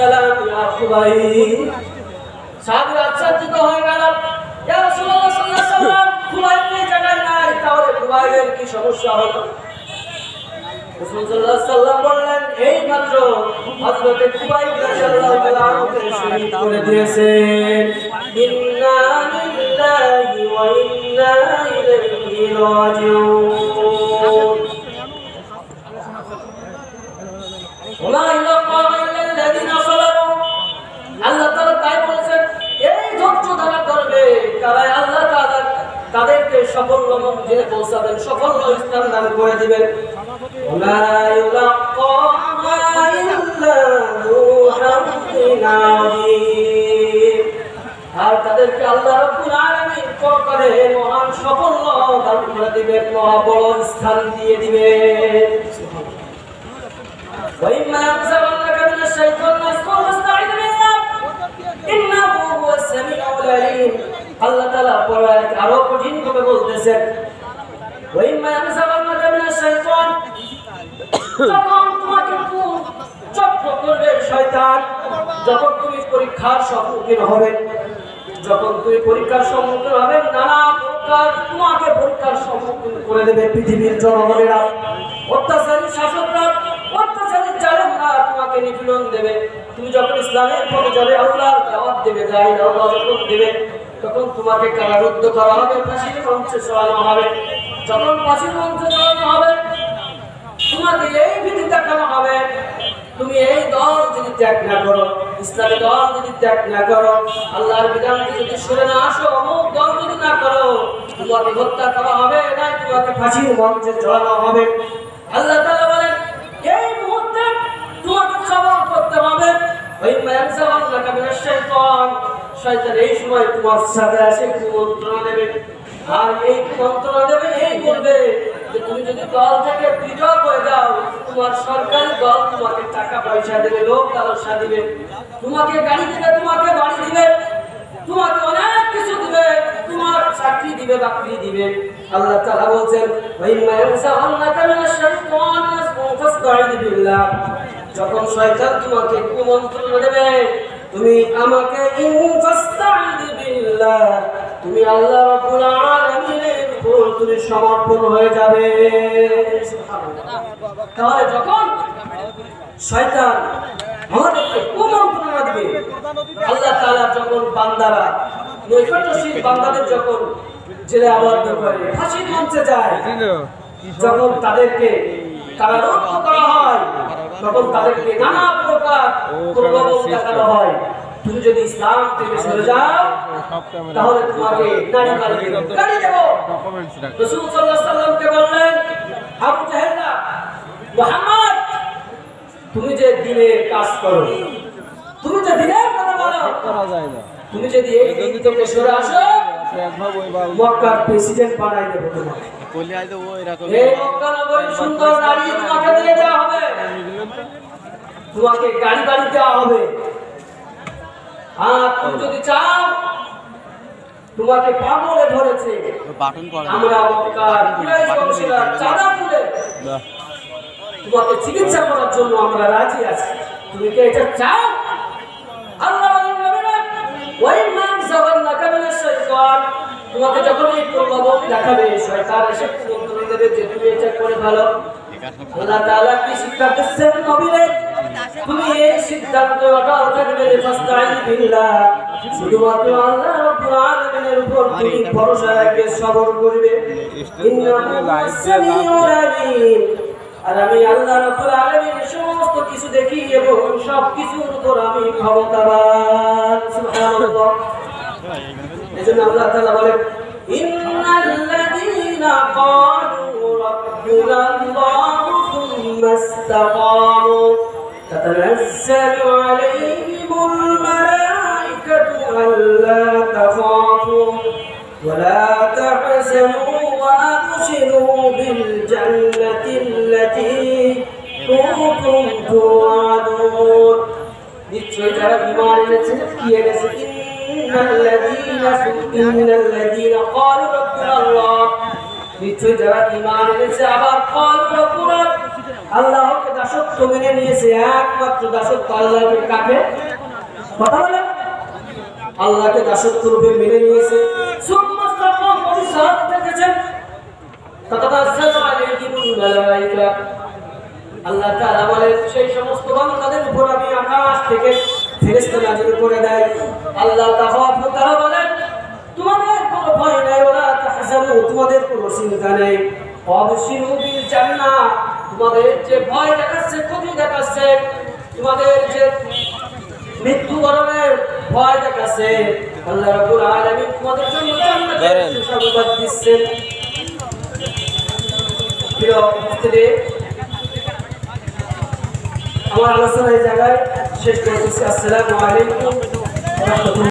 সালাম ইয়া খুবাইব। সাহাবীরা আশ্চর্যিত হয়ে গেল, ইয়া রাসূলুল্লাহ সাল্লাল্লাহু আলাইহি ওয়াসাল্লাম খুবাইবের জায়গায় নাই, তাহলে খুবাইবের কি সমস্যা হলো? রাসূল সাল্লাল্লাহু আলাইহি ওয়াসাল্লাম বললেন, এই মাত্র হযরত খুবাইব রাদিয়াল্লাহু তাআলা আনহুকে শহীদ করে দিয়েছেন। ইন্না লিল্লাহি ওয়া ইন্না ইলাইহি রাজিউন। ওয়া ইল্লাল্লাহু ইল্লাল্লাযিনা সাবারু। আল্লাহ তাআলা তাই বলেছেন, এই ধৈর্য ধারা করবে তারা আল্লাহ তাআলা তাদেরকে সাফল্য মঞ্জিলে পৌঁছাবেন, সাফল্য স্থান দান করে দিবেন। ওয়া ইউলাক্কাহা ইল্লা যু হায্জিন আযীম। আর তাদেরকে আল্লাহ রাব্বুল আলামিন পরকালে মহান সাফল্য দান করে দিবেন, মহা বড় স্থান দিয়ে দিবেন। وإما ينزغنك من الشيطان نزغ فاستعذ بالله إنه هو السميع العليم। আল্লাহ তাআলা পরায় আরো কঠিন ভাবে বলতেছেন, وإما ينزغنك من الشيطان, যখন তোমাকে চক্র করবে শয়তান, যখন তুমি পরীক্ষার সম্মুখীন হবে, যখন তুমি পরীক্ষার সম্মুখীন হবে, নানা প্রকার তোমাকে পরীক্ষার সম্মুখীন করে দেবে পৃথিবীর জনগণেরা, অত্যাচারী শাসকরা, অত্যাচারী জালেমরা তোমাকে নিপীড়ন দেবে। তুমি যখন ইসলামের পথে যাবে, আল্লাহর দাওয়াত দেবে, দাই আল্লাহ যখন দেবে, তখন তোমাকে কারারুদ্ধ করা হবে, ফাঁসির মঞ্চে চড়ানো হবে। যখন ফাঁসির মঞ্চে চড়ানো হবে, তোমাকে এই বিধি দেখানো হবে, তুমি এই দল যদি ত্যাগ না করো, ইসলামী দল যদি ত্যাগ না করো, আল্লাহর বিধানকে যদি শুনে না আসো, অমুক দল যদি না করো, তোমাকে হত্যা করা হবে, না তোমাকে ফাঁসির মঞ্চে চড়ানো হবে। আল্লাহ তাআলা বলেন, এই মুহূর্তে তোমাকে সবর করতে হবে। ওই মায়ানসাওয়াল্লাকা মিনাশ শাইতান, শয়তান এই সময় তোমার সাথে এসে কুমন্ত্রণা দেবে, আর এই কুমন্ত্রণা দেবে, এই বলবে যে তুমি যদি দল থেকে পৃথক হয়ে যাও, তোমার সরকারি দল তোমাকে টাকা পয়সা দেবে, লোক লালসা দিবে, তোমাকে গাড়ি দিবে, তোমাকে বাড়ি দিবে, তোমাকে অনেক কিছু দিবে, তোমার চাকরি দিবে, বাকরি দিবে। আল্লাহ তাআলা বলেন, ওয়াইম্মা ইয়ানসাউন্নাকা মিনাশ শাইতান ফাস্তাঈদ বিল্লাহ, যখন শয়তান তোমাকে কুমন্ত্রণা দেবে, তুমি আমাকে ফাস্তাঈদ বিল্লাহ, তুমি আল্লাহ রাব্বুল আলামিনের উপর তুমি সমর্পণ হয়ে যাবে। তাহলে যখন শয়তান আমাদেরকে কুমন্ত্রণা দিবে, আল্লাহ তাআলা যখন বান্দারা নৈকট্যশীল বান্দাদের যখন জেলে আবদ্ধ করে ফাঁসির মঞ্চে যায়, যখন তাদেরকে কারারুদ্ধ করা হয়, তখন তাদেরকে নানা প্রকার প্রলোভন দেখানো হয়। তুমি যদি ইসলাম থেকে সরে যাও, তাহলে তোমাকে গাড়ি দেব। রাসূল সাল্লাল্লাহু আলাইহি ওয়াসাল্লামকে বললেন, আবু জাহেলরা, মুহাম্মদ তুমি যে দিনের কাজ করো, তুমি যে দিনের কথা বলো, করা যায় না, তুমি যদি এই দিন থেকে সরে আসো, মক্কার প্রেসিডেন্ট বানাই দেব তোমাকে। এই মক্কা নগরীর সুন্দর নারী তোমাকে দিয়ে দেওয়া হবে, তোমাকে গাড়ি বাড়ি দেওয়া হবে। আর তুমি যদি চাও, তোমাকে পাগলে ধরেছে, আমরা মক্কার কুরাইশ বংশীরা চাঁদা তুলে তোমাকে চিকিৎসা করার জন্য আমরা রাজি আছি, তুমি কি এটা চাও? আল্লাহ বলেন, ওয়াইম্মা যাওয়ান্নাকা মিনাশ শাইতান, তোমাকে যখন এই প্রলোভন দেখাবে, শয়তান এসে কুমন্ত্রণা দেবে যে তুমি এটা করে ভালো। আল্লাহ তাআলা কি শিক্ষা দিচ্ছেন নবীরে? তুমি এই সিদ্ধান্ত অটল থাকবে, ফাস্তাঈদ বিল্লাহ, শুধুমাত্র আল্লাহ রাব্বুল আলামিনের উপর তুমি ভরসা রেখে সবর করবে। ইন্নাহু সামিউল আলীম, আর আমি আল্লাহ রাব্বুল আলামিন সমস্ত কিছু দেখি এবং সব কিছুর উপর আমি ক্ষমতাবান। সুবহানাল্লাহ। এজন্য আল্লাহ তাআলা বলেন, ইন্নাল্লাযীনা ক্বালু রাব্বুনাল্লাহু সুম্মা ইসতাকামু তাতানাজ্জালু আলাইহিমুল মালাঈকাতু আল্লা তাখাফু ওয়া লা তাহজানু ওয়া আবশিরু বিল জান্নাতিল্লাতী কুনতুম তুআদুন। নিশ্চয় যারা ঈমান এনেছে, কি এনেছে? ইন্নাল্লাযীনা ক্বালু রাব্বুনাল্লাহ, নিশ্চয় যারা ঈমান এনেছে আবার ক্বালু রাব্বুনা আল্লাহকে দাসত্ব মেনে নিয়েছে, একমাত্র দাসত্ব আল্লাহকে কাকে কথা বলেন, আল্লাহকে দাসত্ব রূপে মেনে নিয়েছে। আল্লাহ তাআলা বলেন সেই সমস্ত বান্দাদের উপর আমি আকাশ থেকে ফেরেশতা নাযিল করে দেই। আল্লাহ তাআলা বলেন তোমাদের কোনো ভয় নাই, ওলা তাহজানু, তোমাদের কোনো চিন্তা নেই। অবশ্যই বিল জান্নাহ, তোমাদের যে ভয় দেখাচ্ছে, ক্ষতি দেখাচ্ছে, তোমাদের যে মৃত্যুবরণের ভয় দেখাচ্ছে, আল্লাহ রাব্বুল আলামিন তোমাদের জন্য জান্নাতের সুসংবাদ দিচ্ছেন। প্রিয় উপস্থিতি, আমার আলোচনা এই জায়গায় শেষ করতেছি। আসসালামু আলাইকুম ওয়া রাহমাতুল্লাহ।